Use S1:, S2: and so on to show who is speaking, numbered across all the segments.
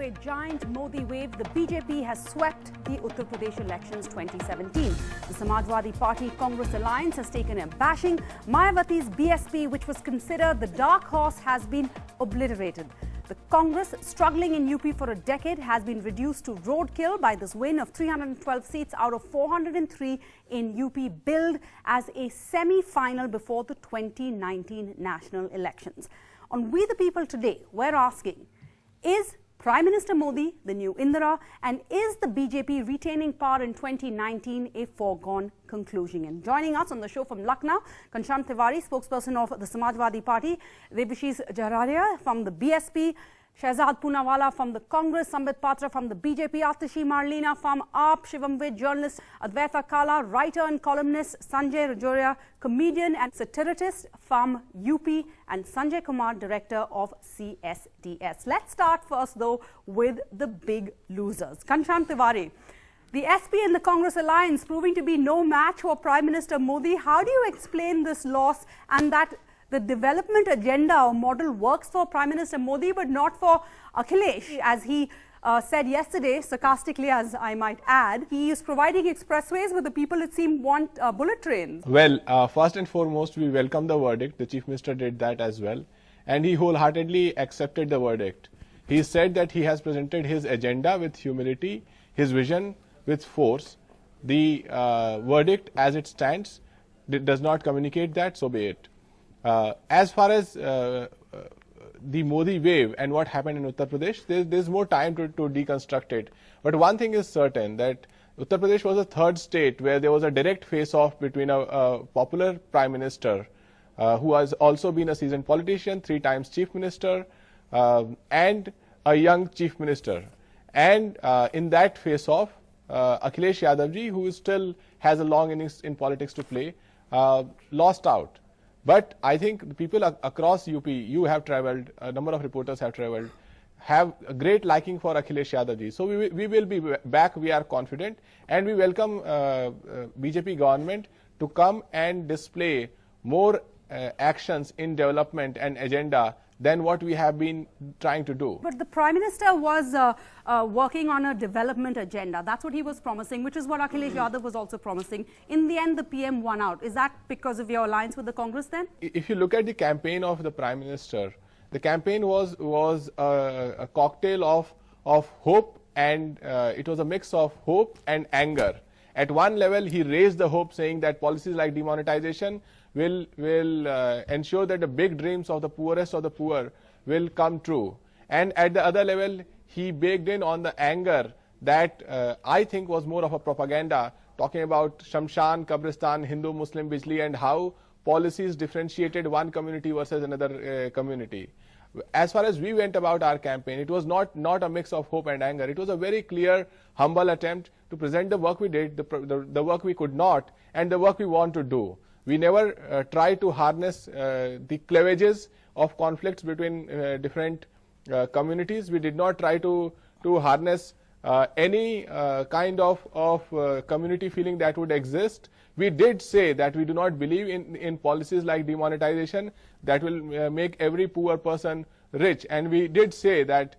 S1: to a giant Modi wave, the BJP has swept the Uttar Pradesh elections 2017. The Samajwadi Party Congress alliance has taken a bashing. Mayawati's BSP, which was considered the dark horse, has been obliterated. The Congress, struggling in UP for a decade, has been reduced to roadkill by this win of 312 seats out of 403 in UP, billed as a semi-final before the 2019 national elections. On We the People today, we're asking, is Prime Minister Modi the new Indira, and is the BJP retaining power in 2019 a foregone conclusion? And joining us on the show from Lucknow, Ghanshyam Tiwari, spokesperson of the Samajwadi Party, Debashish Jararia from the BSP, Shehzad Poonawala from the Congress, Sambit Patra from the BJP, Atishi Marlina from AAP, Shivam Ved, journalist Advaita Kala, writer and columnist Sanjay Rajoria, comedian and satirist from UP, and Sanjay Kumar, director of CSDS. Let's start first though with the big losers. Ghanshyam Tiwari, the SP and the Congress alliance proving to be no match for Prime Minister Modi. How do you explain this loss and that the development agenda or model works for Prime Minister Modi but not for Akhilesh? As he said yesterday, sarcastically as I might add, he is providing expressways but the people, it seems, want bullet trains.
S2: Well, first and foremost, we welcome the verdict. The Chief Minister did that as well, and he wholeheartedly accepted the verdict. He said that he has presented his agenda with humility, his vision with force. The verdict as it stands does not communicate that, so be it. As far as the Modi wave and what happened in Uttar Pradesh, there's more time to deconstruct it. But one thing is certain, that Uttar Pradesh was the third state where there was a direct face-off between a popular Prime Minister who has also been a seasoned politician, 3 times Chief Minister, and a young Chief Minister. And in that face-off, Akhilesh Yadav, who still has a long innings in politics to play, lost out. But I think the people across UP, you have travelled, a number of reporters have travelled, have a great liking for Akhilesh Yadav. So we will be back, we are confident, and we welcome BJP government to come and display more actions in development and agenda than what we have been trying to do.
S1: But the Prime Minister was working on a development agenda. That's what he was promising, which is what Akhilesh Yadav was also promising. In the end, the PM won out. Is that because of your alliance with the Congress then?
S2: If you look at the campaign of the Prime Minister, the campaign was a cocktail of hope, and it was a mix of hope and anger. At one level, he raised the hope, saying that policies like demonetization will ensure that the big dreams of the poorest of the poor will come true. And at the other level, he baked in on the anger that I think was more of a propaganda, talking about Shamshan, Kabristan, Hindu, Muslim, Bijli, and how policies differentiated one community versus another community. As far as we went about our campaign, it was not a mix of hope and anger. It was a very clear, humble attempt to present the work we did, the work we could not, and the work we want to do. We never try to harness the cleavages of conflicts between different communities. We did not try to harness any kind of community feeling that would exist. We did say that we do not believe in policies like demonetization that will make every poor person rich. And we did say that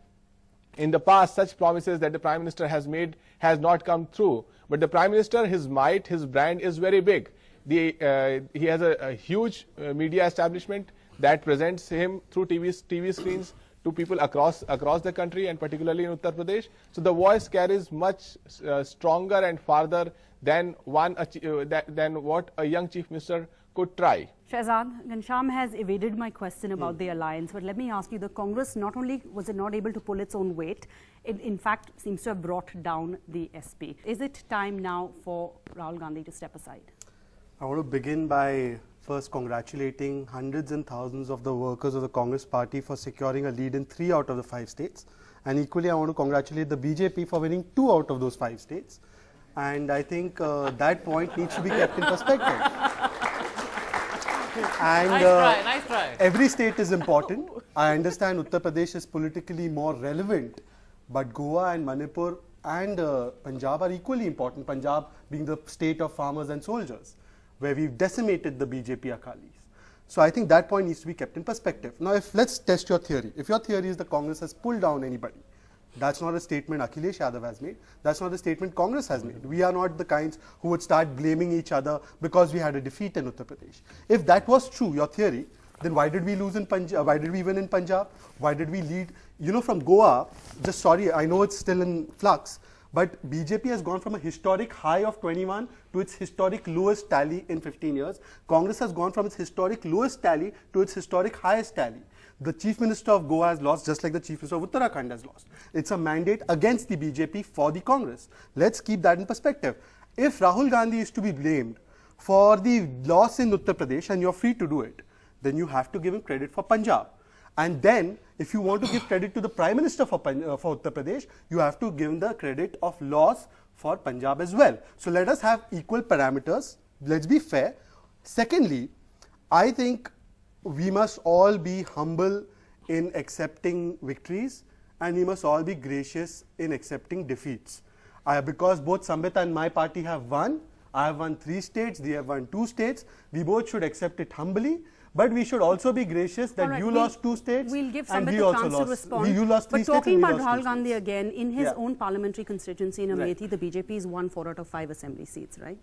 S2: in the past, such promises that the Prime Minister has made has not come through. But the Prime Minister, his might, his brand is very big. He has a huge media establishment that presents him through TV screens to people across the country, and particularly in Uttar Pradesh. So the voice carries much stronger and farther than what a young Chief Minister could try.
S1: Shehzad, Ghanshyam has evaded my question about the alliance, but let me ask you, the Congress not only was it not able to pull its own weight, it in fact seems to have brought down the SP. Is it time now for Rahul Gandhi to step aside?
S3: I want to begin by first congratulating hundreds and thousands of the workers of the Congress party for securing a lead in 3 out of the 5 states. And equally, I want to congratulate the BJP for winning 2 out of those 5 states. And I think that point needs to be kept in perspective. And
S4: nice try.
S3: Every state is important. I understand Uttar Pradesh is politically more relevant, but Goa and Manipur and Punjab are equally important, Punjab being the state of farmers and soldiers, where we've decimated the BJP Akalis. So I think that point needs to be kept in perspective. Now, let's test your theory. If your theory is the Congress has pulled down anybody, That's not a statement Akhilesh Yadav has made. That's not a statement Congress has made. We are not the kinds who would start blaming each other because we had a defeat in Uttar Pradesh. If that was true, your theory, then why did we lose in Punjab? Why did we win in Punjab? Why did we lead? You know, from Goa, just sorry, I know it's still in flux, but BJP has gone from a historic high of 21 to its historic lowest tally in 15 years. Congress has gone from its historic lowest tally to its historic highest tally. The Chief Minister of Goa has lost just like the Chief Minister of Uttarakhand has lost. It's a mandate against the BJP for the Congress. Let's keep that in perspective. If Rahul Gandhi is to be blamed for the loss in Uttar Pradesh, and you're free to do it, then you have to give him credit for Punjab. And then, if you want to give credit to the Prime Minister for Uttar Pradesh, you have to give him the credit of loss for Punjab as well. So let us have equal parameters. Let's be fair. Secondly, I think we must all be humble in accepting victories, and we must all be gracious in accepting defeats. Because both Samvit and my party have won. I have won 3 states, they have won 2 states. We both should accept it humbly. But we should also be gracious that you lost 2 states
S1: we'll give
S3: and
S1: Samvit
S3: we
S1: a
S3: also
S1: chance
S3: lost.
S1: to respond.
S3: You lost 3
S1: but
S3: states
S1: talking
S3: and we
S1: about
S3: lost 2
S1: Rahul Gandhi
S3: states.
S1: again, in his own parliamentary constituency in Amethi, the BJP has won 4 out of 5 assembly seats, right?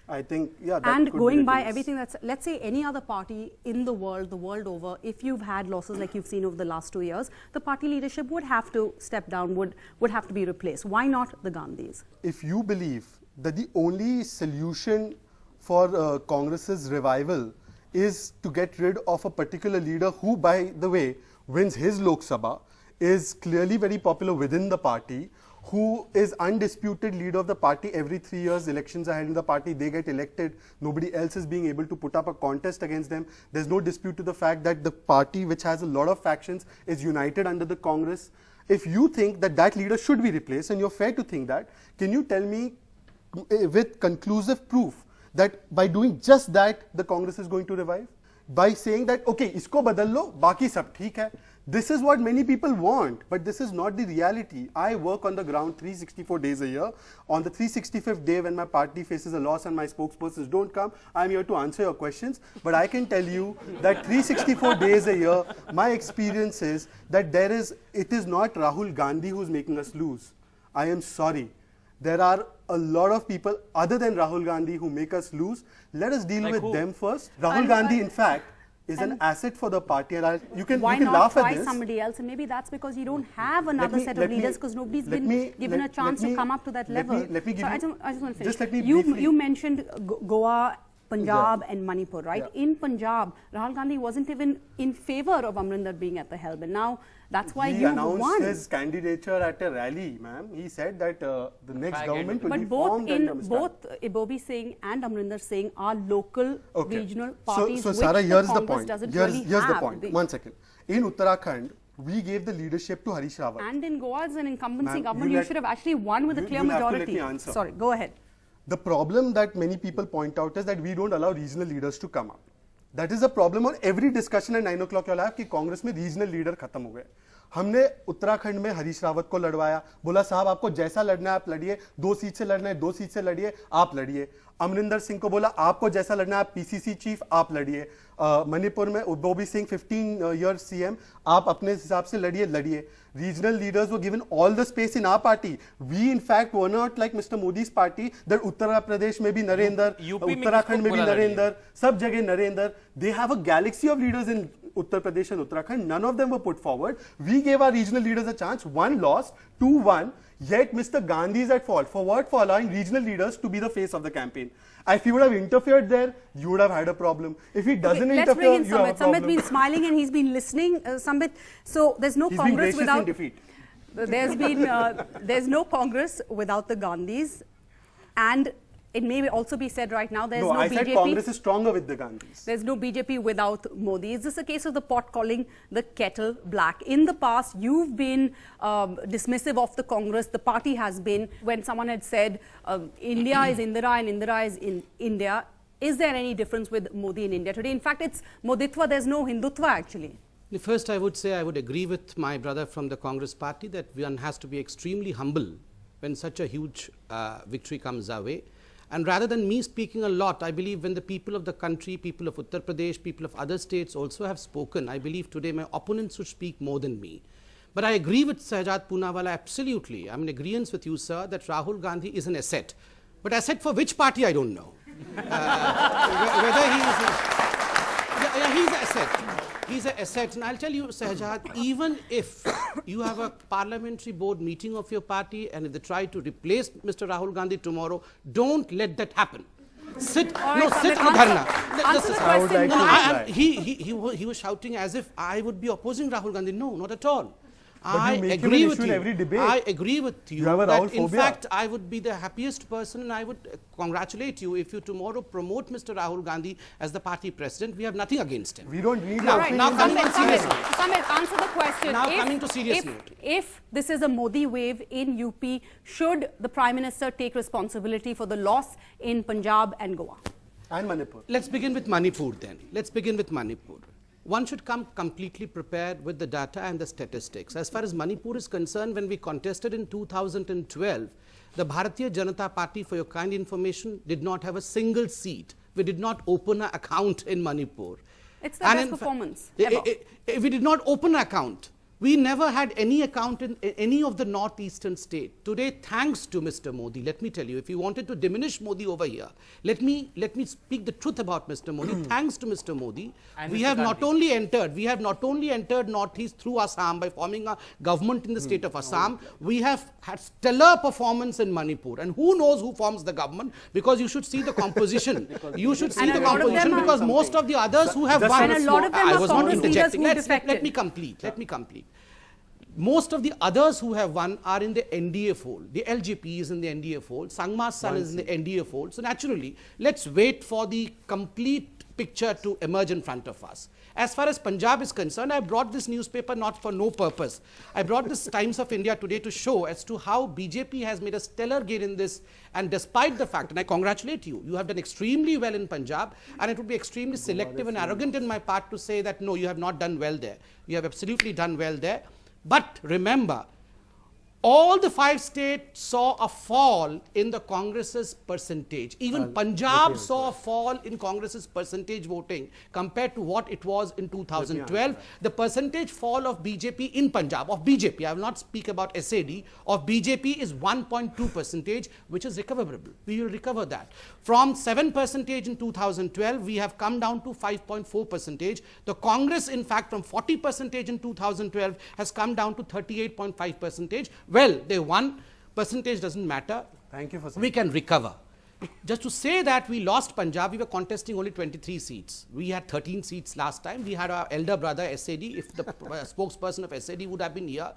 S3: I think, yeah, that
S1: and
S3: could
S1: going
S3: be
S1: by
S3: case.
S1: everything that's, let's say any other party in the world over, if you've had losses like you've seen over the last 2 years, the party leadership would have to step down, would have to be replaced. Why not the Gandhis?
S3: If you believe that the only solution for Congress's revival is to get rid of a particular leader who, by the way, wins his Lok Sabha, is clearly very popular within the party, who is undisputed leader of the party every 3 years, elections are held in the party, they get elected, nobody else is being able to put up a contest against them. There's no dispute to the fact that the party, which has a lot of factions, is united under the Congress. If you think that that leader should be replaced, and you're fair to think that, can you tell me with conclusive proof that by doing just that, the Congress is going to revive? By saying that, okay, isko badal lo, baki sab theek hai. This is what many people want, but this is not the reality. I work on the ground 364 days a year. On the 365th day, when my party faces a loss and my spokespersons don't come, I'm here to answer your questions. But I can tell you that 364 days a year, my experience is that it is not Rahul Gandhi who's making us lose. I am sorry. There are a lot of people other than Rahul Gandhi who make us lose. Let us deal with them first. Rahul Gandhi, in fact, is an asset for the party, and you can laugh at this.
S1: Why not try somebody else? And maybe that's because you don't have another set of leaders, because nobody's been given a chance to come up to that level.
S3: Let me give
S1: I just want to finish.
S3: Just let me briefly.
S1: You mentioned Goa, Punjab and Manipur, right? Yeah. In Punjab, Rahul Gandhi wasn't even in favor of Amrinder being at the helm, and now that's why you won. He
S3: announced his candidature at a rally, ma'am. He said that the next government will be formed.
S1: But both Ibobi Singh and Amrinder Singh are local regional parties.
S3: So Sarah, here's the point. Here's the point. 1 second. In Uttarakhand, we gave the leadership to Harish Rawat.
S1: And in Goa, as an incumbency government, you should have actually won with a clear majority.
S3: Have to let me answer.
S1: Sorry, go ahead.
S3: The problem that many people point out is that we don't allow regional leaders to come up. That is a problem on every discussion at 9 o'clock you'll have कि कांग्रेस में regional leader खत्म हो गए. हमने उत्तराखंड में हरीश रावत को लड़वाया, बोला साहब आपको जैसा लड़ना है आप लड़िए, 2 सीट से लड़ना है 2 सीट से लड़िए, आप लड़िए. अमरिंदर सिंह को बोला आपको जैसा लड़ना है आप पीसीसी चीफ आप लड़िए. मणिपुर में उद्बोबी सिंह 15 year CM, आप अपने हिसाब से लड़िए. Regional leaders were given all the space in our party. We in fact were not like Mr. Modi's party that Uttar Pradesh में भी नरेंद्र, Uttarakhand में भी नरेंद्र, सब जगह Narendra. They have a galaxy of leaders in Uttar Pradesh and Uttarakhand. None of them were put forward. We gave our regional leaders a chance. 1 lost, 2 won. Yet Mr. Gandhi is at fault. For what? For allowing regional leaders to be the face of the campaign. If he would have interfered there, you would have had a problem. If he doesn't interfere,
S1: let's bring in
S3: you have a problem.
S1: Samvit's been smiling and he's been listening. Samvit, so there's no Congress without
S3: defeat.
S1: There's no Congress without the Gandhis, and it may also be said right now there's no BJP.
S3: I said Congress is stronger with the Gandhis.
S1: There's no BJP without Modi. Is this a case of the pot calling the kettle black? In the past, you've been dismissive of the Congress. The party has been. When someone had said India is Indira and Indira is in India, is there any difference with Modi in India today? In fact, it's Moditva. There's no Hindutva actually.
S4: First, I would say I would agree with my brother from the Congress party that one has to be extremely humble when such a huge victory comes our way. And rather than me speaking a lot, I believe when the people of the country, people of Uttar Pradesh, people of other states also have spoken, I believe today my opponents should speak more than me. But I agree with Shahjad Poonawala absolutely. I'm in agreement with you, sir, that Rahul Gandhi is an asset. But asset for which party, I don't know. Whether he is... Yeah, he's an asset. He's an asset. And I'll tell you, Shahjad, even if you have a parliamentary board meeting of your party and if they try to replace Mr. Rahul Gandhi tomorrow, don't let that happen. Sit, no, sit in dharna. He was shouting as if I would be opposing Rahul Gandhi. No, not at all. I agree with you. I agree with you that in fact I would be the happiest person and I would congratulate you if you tomorrow promote Mr. Rahul Gandhi as the party president. We have nothing against him.
S3: We don't need
S1: now coming to serious note. Samit, answer the question.
S4: Now coming to serious note.
S1: If this is a Modi wave in UP, should the Prime Minister take responsibility for the loss in Punjab and Goa?
S3: And Manipur.
S4: Let's begin with Manipur then. Let's begin with Manipur. One should come completely prepared with the data and the statistics. As far as Manipur is concerned, when we contested in 2012, the Bharatiya Janata Party, for your kind information, did not have a single seat. We did not open an account in Manipur.
S1: It's the best performance ever.
S4: We did not open an account. We never had any account in any of the northeastern state. Today, thanks to Mr. Modi, let me tell you, if you wanted to diminish Modi over here, let me speak the truth about Mr. Modi. Thanks to Mr. Modi, we have not only entered northeast through Assam by forming a government in the state of Assam, we have had stellar performance in Manipur. And who knows who forms the government? Because you should see the composition. You should see the composition because most of the others who have won.
S1: And a lot of them are Congress leaders who defected.
S4: Let me complete. Most of the others who have won are in the NDA fold. The LJP is in the NDA fold. Sangma's son is in the NDA fold. So naturally, let's wait for the complete picture to emerge in front of us. As far as Punjab is concerned, I brought this newspaper not for no purpose. I brought this Times of India today to show as to how BJP has made a stellar gain in this. And despite the fact, and I congratulate you, you have done extremely well in Punjab. And it would be extremely selective and arrogant in my part to say that, no, you have not done well there. You have absolutely done well there. But remember, all the 5 states saw a fall in the Congress's percentage. Even Punjab saw a fall in Congress's percentage voting compared to what it was in 2012. The percentage fall of BJP in Punjab, of BJP, I will not speak about SAD, of BJP is 1.2%, which is recoverable. We will recover that. From 7% in 2012, we have come down to 5.4%. The Congress, in fact, from 40% in 2012 has come down to 38.5%. Well, they won. Percentage doesn't matter.
S3: Thank you for saying.
S4: We can recover. Just to say that we lost Punjab, we were contesting only 23 seats. We had 13 seats last time. We had our elder brother, SAD. If the spokesperson of SAD would have been here,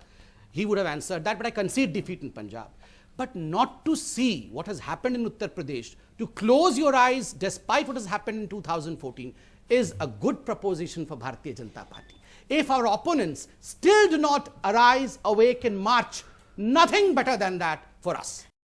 S4: he would have answered that. But I concede defeat in Punjab. But not to see what has happened in Uttar Pradesh, to close your eyes despite what has happened in 2014, is a good proposition for Bharatiya Janata Party. If our opponents still do not arise, awake and march, nothing better than that for us.